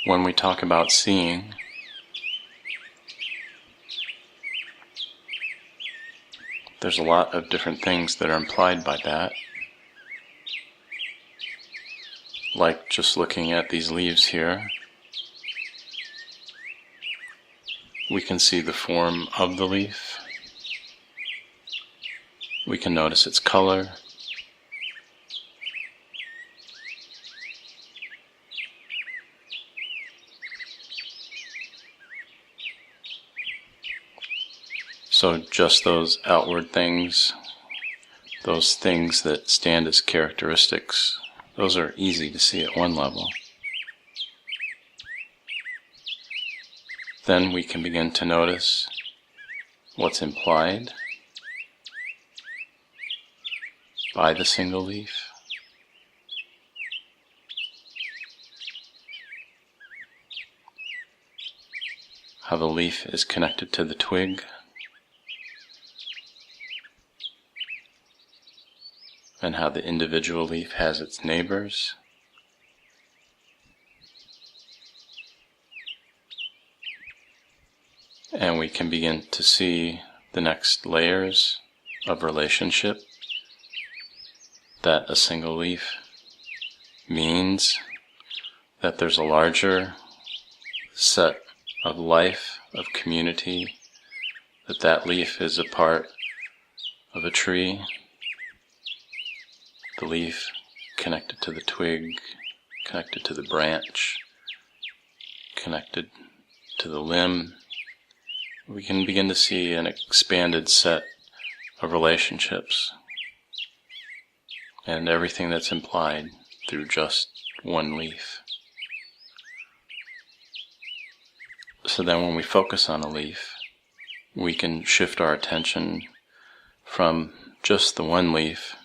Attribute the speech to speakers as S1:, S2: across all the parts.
S1: when we talk about seeing, there's a lot of different things that are implied by that. Like just looking at these leaves here, we can see the form of the leaf. We can notice its color. So just those outward things, those things that stand as characteristics, those are easy to see at one level. Then we can begin to notice what's implied by the single leaf. How the leaf is connected to the twig. And how the individual leaf has its neighbors. And we can begin to see the next layers of relationship that a single leaf means, that there's a larger set of life, of community, that that leaf is a part of a tree, the leaf connected to the twig, connected to the branch, connected to the limb. We can begin to see an expanded set of relationships and everything that's implied through just one leaf. So then when we focus on a leaf, we can shift our attention from just the one leaf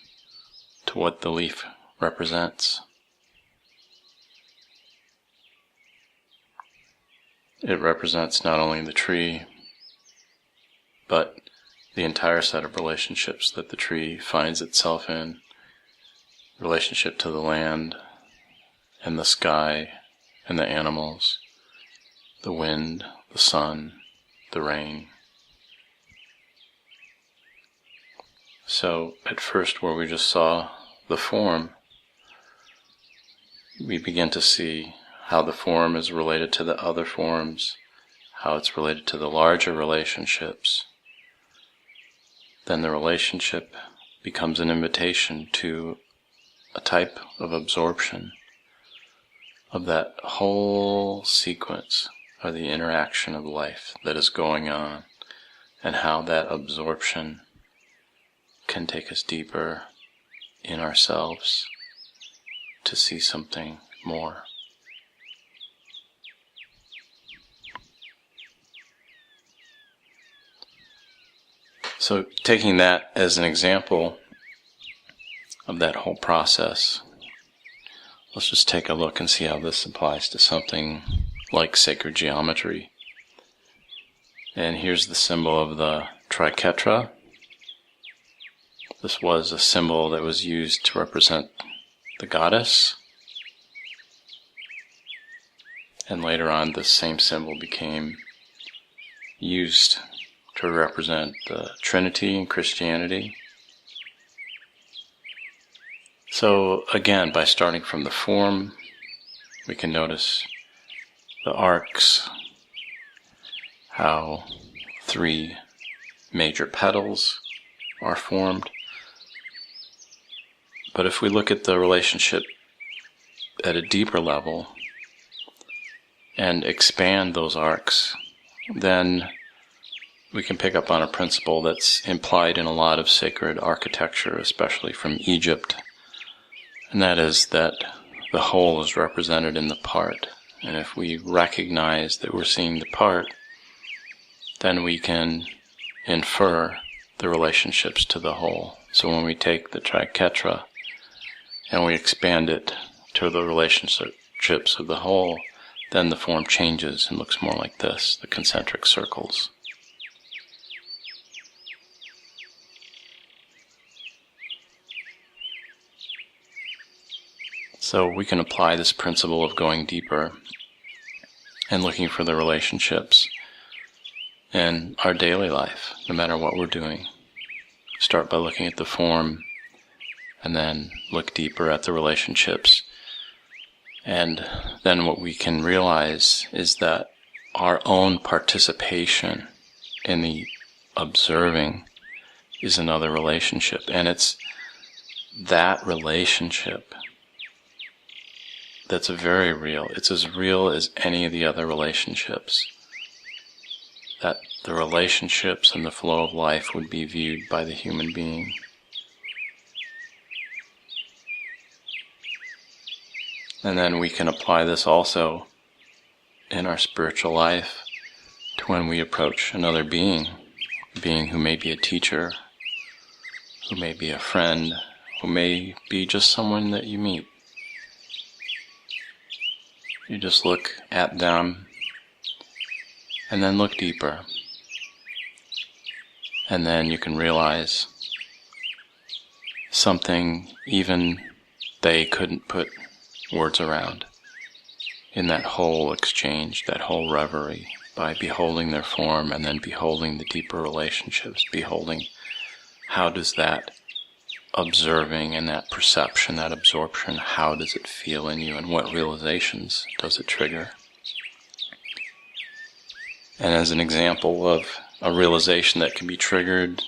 S1: to what the leaf represents. It represents not only the tree, but the entire set of relationships that the tree finds itself in. Relationship to the land, and the sky, and the animals, the wind, the sun, the rain. So at first, where we just saw the form, we begin to see how the form is related to the other forms, how it's related to the larger relationships. Then the relationship becomes an invitation to a type of absorption of that whole sequence of the interaction of life that is going on, and how that absorption can take us deeper in ourselves to see something more. So taking that as an example of that whole process, let's just take a look and see how this applies to something like sacred geometry. And here's the symbol of the triquetra. This was a symbol that was used to represent the goddess. And later on, this same symbol became used to represent the Trinity in Christianity. So again, by starting from the form, we can notice the arcs, how 3 major petals are formed. But if we look at the relationship at a deeper level and expand those arcs, then we can pick up on a principle that's implied in a lot of sacred architecture, especially from Egypt, and that is that the whole is represented in the part. And if we recognize that we're seeing the part, then we can infer the relationships to the whole. So when we take the triquetra and we expand it to the relationships of the whole, then the form changes and looks more like this, the concentric circles. So we can apply this principle of going deeper and looking for the relationships in our daily life, no matter what we're doing. Start by looking at the form, and then look deeper at the relationships. And then what we can realize is that our own participation in the observing is another relationship. And it's that relationship that's very real. It's as real as any of the other relationships. That the relationships and the flow of life would be viewed by the human being. And then we can apply this also in our spiritual life to when we approach another being who may be a teacher, who may be a friend, who may be just someone that you meet. You just look at them and then look deeper. And then you can realize something even they couldn't put words around in that whole exchange, that whole reverie, by beholding their form and then beholding the deeper relationships, beholding how does that observing and that perception, that absorption, how does it feel in you and what realizations does it trigger? And as an example of a realization that can be triggered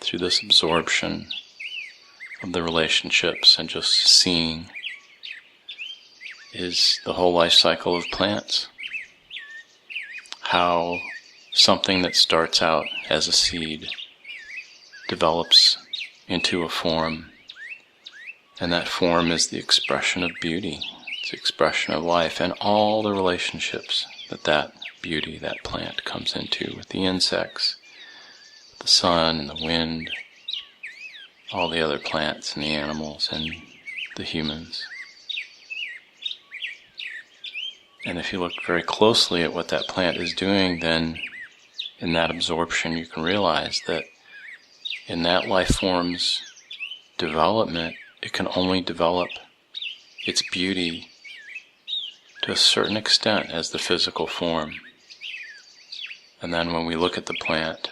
S1: through this absorption of the relationships and just seeing is the whole life cycle of plants. How something that starts out as a seed develops into a form, and that form is the expression of beauty, it's the expression of life, and all the relationships that beauty, that plant comes into with the insects, the sun and the wind, all the other plants and the animals and the humans. And if you look very closely at what that plant is doing, then in that absorption you can realize that in that life form's development, it can only develop its beauty to a certain extent as the physical form. And then when we look at the plant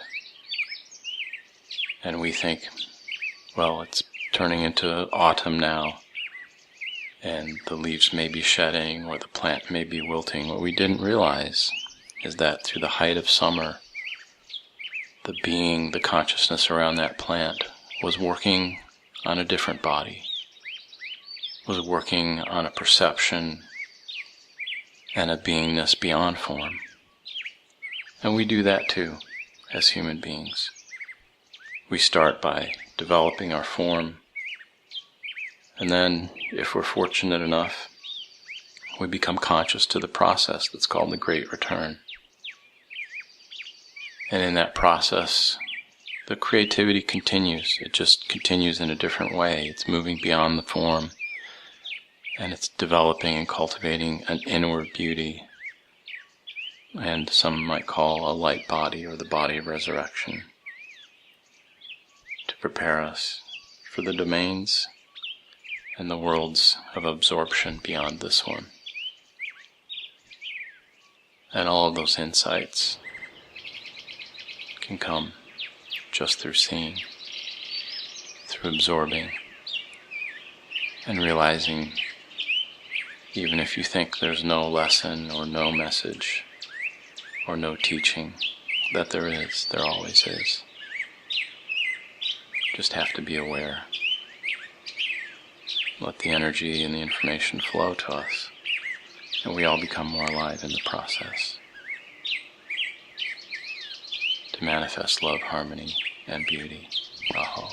S1: and we think, well, it's turning into autumn now, and the leaves may be shedding or the plant may be wilting, what we didn't realize is that through the height of summer, the being, the consciousness around that plant was working on a different body, was working on a perception and a beingness beyond form. And we do that too, as human beings. We start by developing our form, and then, if we're fortunate enough, we become conscious to the process that's called the Great Return. And in that process, the creativity continues. It just continues in a different way. It's moving beyond the form, and it's developing and cultivating an inward beauty, and some might call a light body or the body of resurrection, to prepare us for the domains and the worlds of absorption beyond this one. And all of those insights can come just through seeing, through absorbing, and realizing, even if you think there's no lesson or no message or no teaching, that there is, there always is. Just have to be aware. Let the energy and the information flow to us, and we all become more alive in the process to manifest love, harmony, and beauty. Aho.